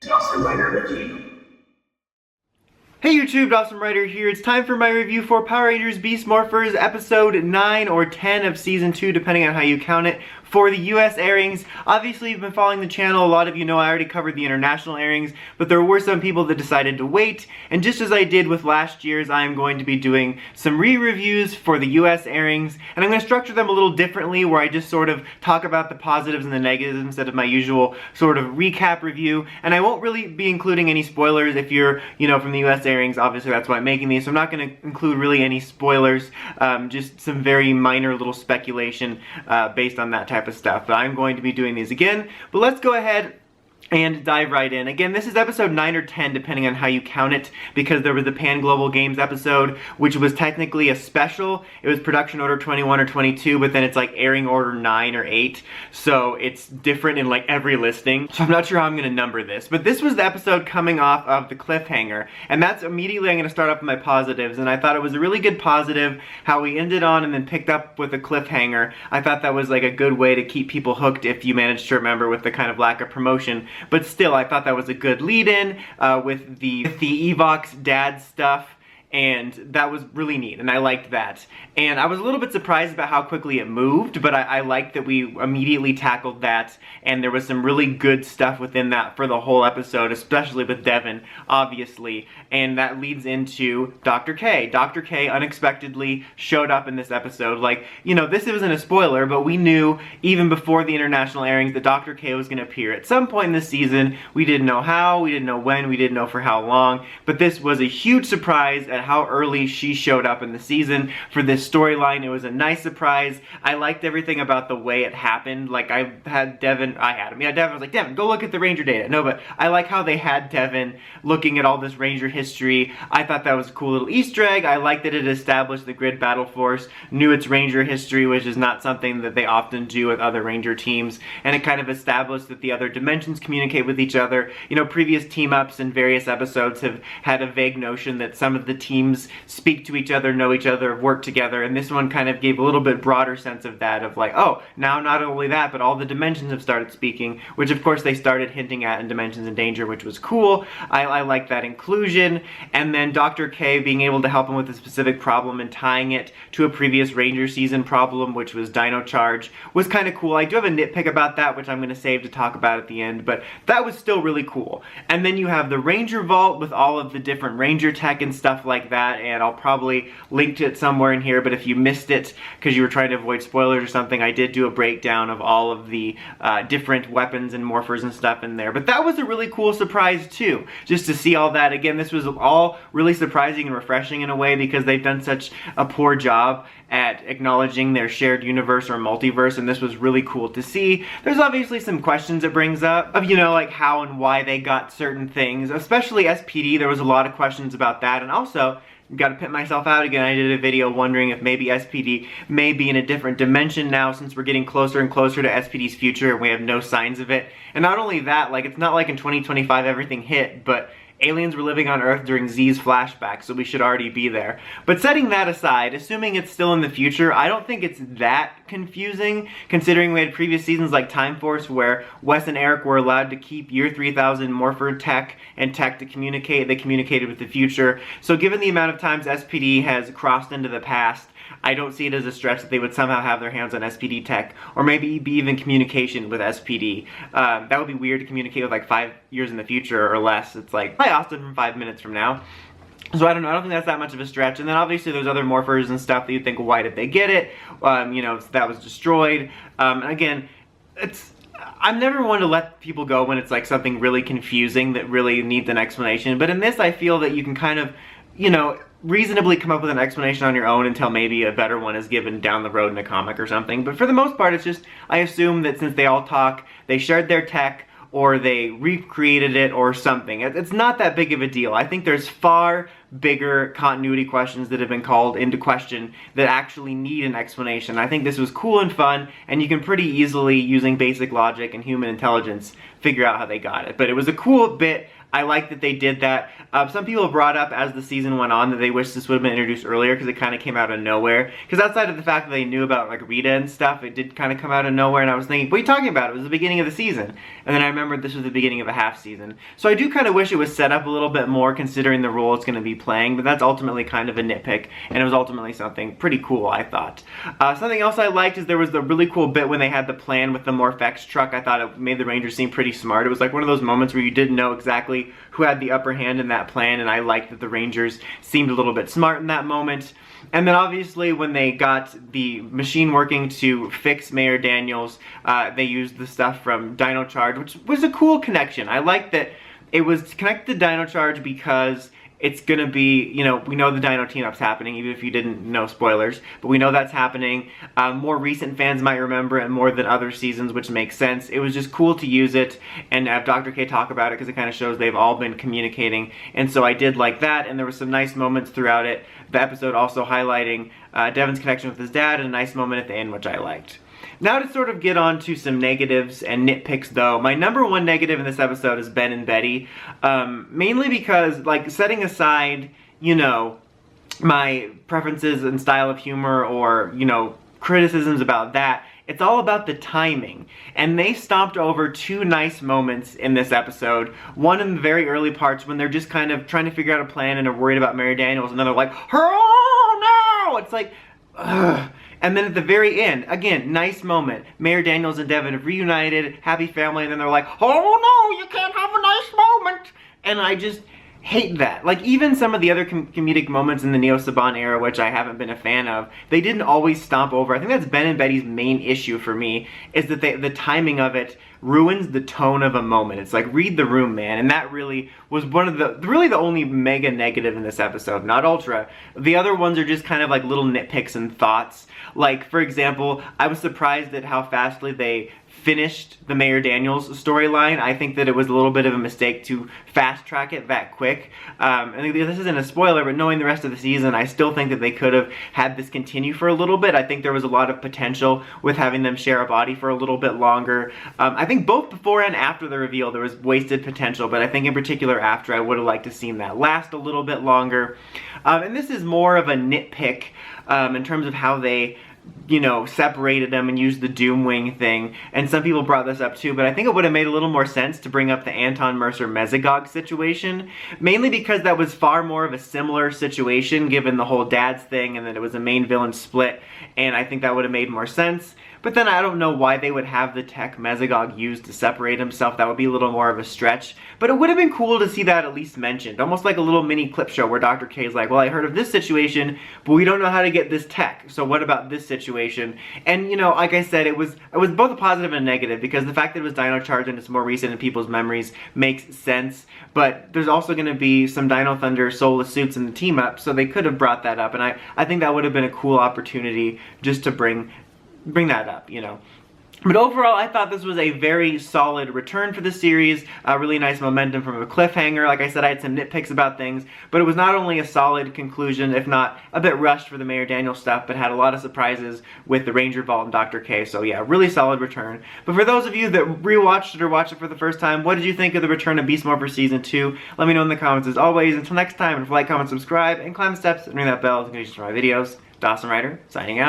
Dawson Rider review. Hey YouTube, Dawson Rider here. It's time for my review for Power Rangers Beast Morphers episode 9 or 10 of season 2, depending on how you count it, for the US airings. Obviously, you've been following the channel. A lot of you know I already covered the international airings, but there were some people that decided to wait, and just as I did with last year's, I am going to be doing some re-reviews for the US airings, and I'm going to structure them a little differently, where I just sort of talk about the positives and the negatives instead of my usual sort of recap review, and I won't really be including any spoilers if you're, from the US airings. Obviously, that's why I'm making these, so I'm not going to include really any spoilers, just some very minor little speculation based on that type of stuff. But I'm going to be doing these again. But let's go ahead and dive right in. Again, this is episode 9 or 10, depending on how you count it, because there was the Pan Global Games episode, which was technically a special. It was production order 21 or 22, but then it's like airing order 9 or 8, so it's different in like every listing. So I'm not sure how I'm going to number this, but this was the episode coming off of the cliffhanger, and that's immediately I'm going to start off with my positives, and I thought it was a really good positive how we ended on and then picked up with a cliffhanger. I thought that was like a good way to keep people hooked if you managed to remember with the kind of lack of promotion. But still, I thought that was a good lead-in with the Evox dad stuff, and that was really neat, and I liked that. And I was a little bit surprised about how quickly it moved, but I liked that we immediately tackled that, and there was some really good stuff within that for the whole episode, especially with Devin, obviously. And that leads into Dr. K. Dr. K unexpectedly showed up in this episode. Like, this isn't a spoiler, but we knew even before the international airings that Dr. K was going to appear at some point in this season. We didn't know how, we didn't know when, we didn't know for how long, but this was a huge surprise at how early she showed up in the season for this storyline. It was a nice surprise. I liked everything about the way it happened. Like, Devin was like, Devin, go look at the Ranger data. No, but I like how they had Devin looking at all this Ranger history. I thought that was a cool little Easter egg. I liked that it established the Grid Battle Force, knew its Ranger history, which is not something that they often do with other Ranger teams, and it kind of established that the other dimensions communicate with each other. Previous team-ups in various episodes have had a vague notion that some of the teams speak to each other, know each other, work together, and this one kind of gave a little bit broader sense of that, of like, oh, now not only that, but all the dimensions have started speaking, which of course they started hinting at in Dimensions in Danger, which was cool. I like that inclusion. And then Dr. K being able to help him with a specific problem and tying it to a previous Ranger season problem, which was Dino Charge, was kind of cool. I do have a nitpick about that, which I'm going to save to talk about at the end, but that was still really cool. And then you have the Ranger Vault with all of the different Ranger tech and stuff like that, and I'll probably link to it somewhere in here, but if you missed it because you were trying to avoid spoilers or something, I did do a breakdown of all of the different weapons and morphers and stuff in there. But that was a really cool surprise too, just to see all that. Again, this was all really surprising and refreshing in a way, because they've done such a poor job at acknowledging their shared universe or multiverse, and this was really cool to see. There's obviously some questions it brings up of, like how and why they got certain things, especially SPD. There was a lot of questions about that, and also, got to pit myself out again, I did a video wondering if maybe SPD may be in a different dimension now, since we're getting closer and closer to SPD's future and we have no signs of it. And not only that, like, it's not like in 2025 everything hit, but aliens were living on Earth during Z's flashback, so we should already be there. But setting that aside, assuming it's still in the future, I don't think it's that confusing, considering we had previous seasons like Time Force where Wes and Eric were allowed to keep Year 3000 Morpher tech and tech to communicate. They communicated with the future. So given the amount of times SPD has crossed into the past, I don't see it as a stretch that they would somehow have their hands on SPD tech, or maybe be even communication with SPD. That would be weird to communicate with like 5 years in the future or less. It's like, hi Austin from 5 minutes from now. So I don't know, I don't think that's that much of a stretch. And then obviously there's other morphers and stuff that you think, well, why did they get it? That was destroyed. Again, I'm never one to let people go when it's like something really confusing that really needs an explanation. But in this, I feel that you can kind of, reasonably come up with an explanation on your own until maybe a better one is given down the road in a comic or something. But for the most part, it's just, I assume that since they all talk, they shared their tech, or they recreated it or something. It's not that big of a deal. I think there's far bigger continuity questions that have been called into question that actually need an explanation. I think this was cool and fun, and you can pretty easily, using basic logic and human intelligence, figure out how they got it. But it was a cool bit. I like that they did that. Some people brought up as the season went on that they wish this would have been introduced earlier because it kind of came out of nowhere. Because outside of the fact that they knew about like Rita and stuff, it did kind of come out of nowhere, and I was thinking, what are you talking about? It was the beginning of the season. And then I remembered this was the beginning of a half season. So I do kind of wish it was set up a little bit more considering the role it's going to be playing, but that's ultimately kind of a nitpick, and it was ultimately something pretty cool, I thought. Something else I liked is there was the really cool bit when they had the plan with the morph-x truck. I thought it made the Rangers seem pretty smart. It was like one of those moments where you didn't know exactly who had the upper hand in that plan, and I liked that the Rangers seemed a little bit smart in that moment. And then obviously when they got the machine working to fix Mayor Daniels, they used the stuff from Dino Charge, which was a cool connection. I liked that it was connected to Dino Charge because it's gonna be, you know, we know the Dino team-up's happening, even if you didn't know, spoilers, but we know that's happening. More recent fans might remember it more than other seasons, which makes sense. It was just cool to use it and have Dr. K talk about it because it kind of shows they've all been communicating, and so I did like that, and there were some nice moments throughout it. The episode also highlighting Devin's connection with his dad, and a nice moment at the end, which I liked. Now to sort of get on to some negatives and nitpicks though, my number one negative in this episode is Ben and Betty. Mainly because, like, setting aside, you know, my preferences and style of humor or, you know, criticisms about that, it's all about the timing. And they stomped over two nice moments in this episode. One in the very early parts when they're just kind of trying to figure out a plan and are worried about Mary Daniels, and then they're like, oh no! It's like, ugh. And then at the very end, again, nice moment. Mayor Daniels and Devin have reunited, happy family, and then they're like, oh no, you can't have a nice moment! And I just hate that. Like, even some of the other comedic moments in the Neo Saban era, which I haven't been a fan of, they didn't always stomp over. I think that's Ben and Betty's main issue for me, is that the timing of it ruins the tone of a moment. It's like, read the room, man. And that really was one of really the only mega negative in this episode, not ultra. The other ones are just kind of like little nitpicks and thoughts. Like, for example, I was surprised at how fastly they finished the Mayor Daniels storyline. I think that it was a little bit of a mistake to fast track it that quick. And this isn't a spoiler, but knowing the rest of the season, I still think that they could have had this continue for a little bit. I think there was a lot of potential with having them share a body for a little bit longer. I think both before and after the reveal there was wasted potential, but I think in particular after, I would have liked to have seen that last a little bit longer. And this is more of a nitpick in terms of how they, you know, separated them and used the Doomwing thing, and some people brought this up too, but I think it would have made a little more sense to bring up the Anton Mercer-Mesogog situation, mainly because that was far more of a similar situation given the whole dad's thing and that it was a main villain split, and I think that would have made more sense. But then I don't know why they would have the tech Mesogog used to separate himself. That would be a little more of a stretch. But it would have been cool to see that at least mentioned. Almost like a little mini clip show where Dr. K is like, well, I heard of this situation, but we don't know how to get this tech. So what about this situation? And, you know, like I said, it was both a positive and a negative, because the fact that it was Dino Charge and it's more recent in people's memories makes sense. But there's also going to be some Dino Thunder soulless suits in the team up, so they could have brought that up. And I think that would have been a cool opportunity just to bring that up, you know. But overall, I thought this was a very solid return for the series, really nice momentum from a cliffhanger. Like I said, I had some nitpicks about things, but it was not only a solid conclusion, if not a bit rushed for the Mayor Daniels stuff, but had a lot of surprises with the Ranger Vault and Dr. K, so yeah, really solid return. But for those of you that rewatched it or watched it for the first time, what did you think of the return of Beast Morphers Season 2? Let me know in the comments as always. Until next time, if you like, comment, subscribe, and climb the steps and ring that bell to get notifications for my videos. Dawson Ryder, signing out.